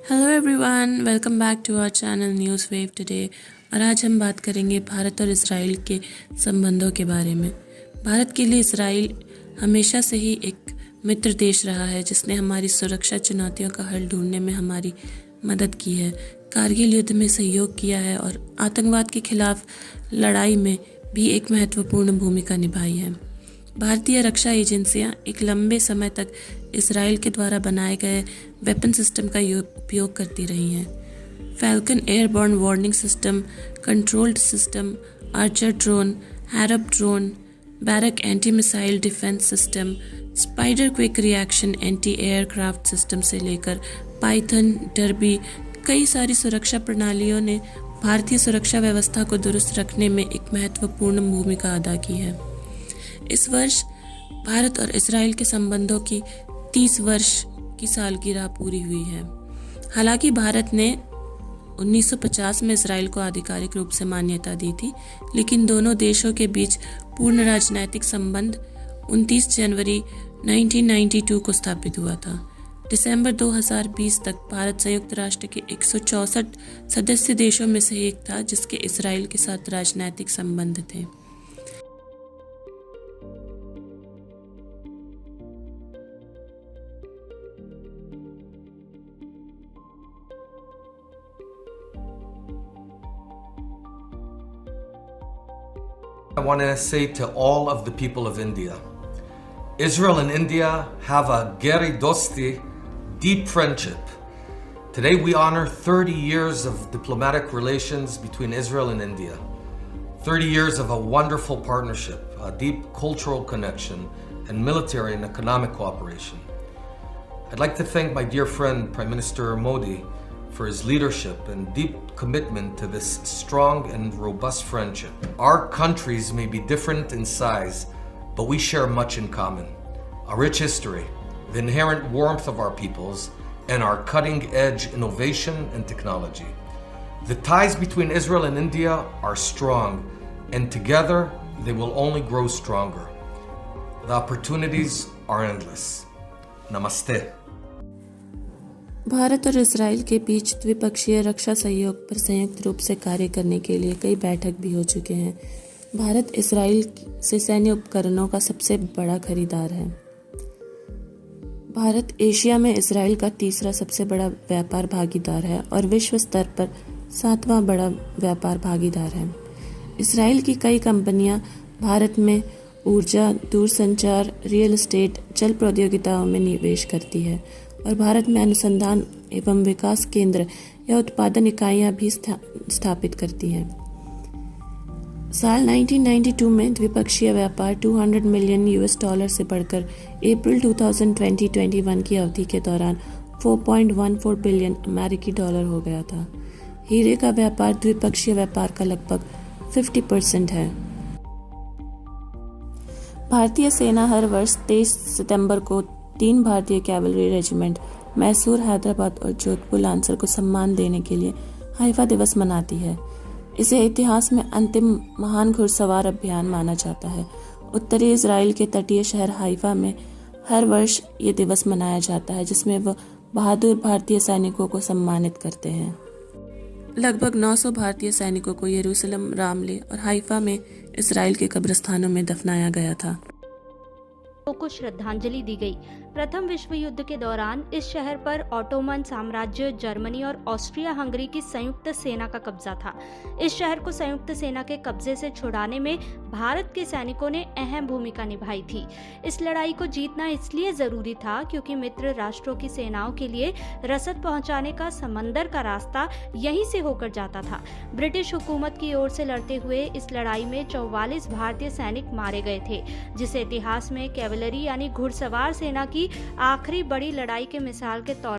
Hello everyone, welcome back to our channel news wave today. और आज हम बात करेंगे भारत और इजराइल के संबंधों के बारे में। भारत के लिए इजराइल हमेशा से ही एक मित्र देश रहा है, जिसने हमारी सुरक्षा चुनौतियों का हल ढूंढने में हमारी मदद की है, कारगिल युद्ध में सहयोग किया है और आतंकवाद के खिलाफ लड़ाई में भी एक महत्वपूर्ण भूमिका निभाई है। भारतीय रक्षा एजेंसियां एक लंबे समय तक इसराइल के द्वारा बनाए गए वेपन सिस्टम का उपयोग करती रही हैं। Falcon airborne warning system, controlled system, Archer drone, Harop drone, Barak anti missile defence system, Spyder quick reaction anti aircraft system से लेकर पाइथन, डर्बी, कई सारी सुरक्षा प्रणालियों ने भारतीय सुरक्षा व्यवस्था को दुरुस्त रखने में एक महत्वपूर्ण भूमिका अदा की है। इस वर्ष भारत और इजराइल के संबंधों की 30 वर्ष की सालगिरह पूरी हुई है। हालांकि भारत ने 1950 में इजराइल को आधिकारिक रूप से मान्यता दी थी, लेकिन दोनों देशों के बीच पूर्ण राजनैतिक संबंध 29 जनवरी 1992 को स्थापित हुआ था। दिसंबर 2020 तक भारत संयुक्त राष्ट्र के 164 सदस्य देशों में से एक था, जिसके इजराइल के साथ राजनैतिक संबंध थे। I want to say to all of the people of India, Israel and India have a geri dosti, deep friendship. Today we honor 30 years of diplomatic relations between Israel and India. 30 years of a wonderful partnership, a deep cultural connection, and military and economic cooperation. I'd like to thank my dear friend Prime Minister Modi for his leadership and deep commitment to this strong and robust friendship. Our countries may be different in size, but we share much in common. A rich history, the inherent warmth of our peoples, and our cutting-edge innovation and technology. The ties between Israel and India are strong, and together they will only grow stronger. The opportunities are endless. Namaste. Bharat और Israel के बीच द्विपक्षीय रक्षा सहयोग पर संयुक्त रूप से कार्य करने के लिए कई बैठक भी हो चुके हैं। भारत इजराइल से सैन्य उपकरणों का सबसे बड़ा खरीदार है। भारत एशिया में इजराइल का तीसरा सबसे बड़ा व्यापार भागीदार है और विश्व स्तर पर 7वां बड़ा व्यापार भागीदार है। इजराइल की कई कंपनियां भारत में ऊर्जा, दूरसंचार, रियल एस्टेट, जल प्रौद्योगिकियों में निवेश करती है और भारत में अनुसंधान एवं विकास केंद्र या उत्पादन इकाइयां भी स्थापित करती हैं। साल 1992 में द्विपक्षीय व्यापार $200 मिलियन से बढ़कर अप्रैल 2020-21 की अवधि के दौरान $4.14 बिलियन अमेरिकी डॉलर हो गया था। हीरे का व्यापार द्विपक्षीय व्यापार का लगभग 50% है। भारतीय सेना हर वर्ष 23 सितंबर को 3 भारतीय कैवलरी रेजिमेंट मैसूर, हैदराबाद और जोधपुर लांसर को सम्मान देने के लिए हाइफा दिवस मनाती है। इसे इतिहास में अंतिम महान घुड़सवार अभियान माना जाता है। उत्तरी इजराइल के तटीय शहर हाइफा में हर वर्ष ये दिवस मनाया जाता है, जिसमें वह बहादुर भारतीय सैनिकों को सम्मानित करते हैं। लगभग 900 भारतीय सैनिकों को यरूशलेम, रामले और हाइफा में इजराइल के कब्रिस्तानों में दफनाया गया था। को श्रद्धांजलि दी गई। प्रथम विश्व युद्ध के दौरान इस शहर पर ऑटोमन साम्राज्य, जर्मनी और ऑस्ट्रिया हंगरी की संयुक्त सेना का कब्जा था। इस शहर को संयुक्त सेना के कब्जे से छुड़ाने में भारत के सैनिकों ने अहम भूमिका निभाई थी। इस लड़ाई को जीतना इसलिए जरूरी था क्योंकि मित्र राष्ट्रों की सेनाओं के लिए रसद पहुंचाने का समंदर का रास्ता यहीं से होकर जाता था। ब्रिटिश हुकूमत की ओर से लड़ते हुए इस लड़ाई में 44 भारतीय सैनिक मारे गए थे, जिसे इतिहास में कैवलरी यानी घुड़सवार सेना की आखिरी बड़ी लड़ाई के मिसाल के तौर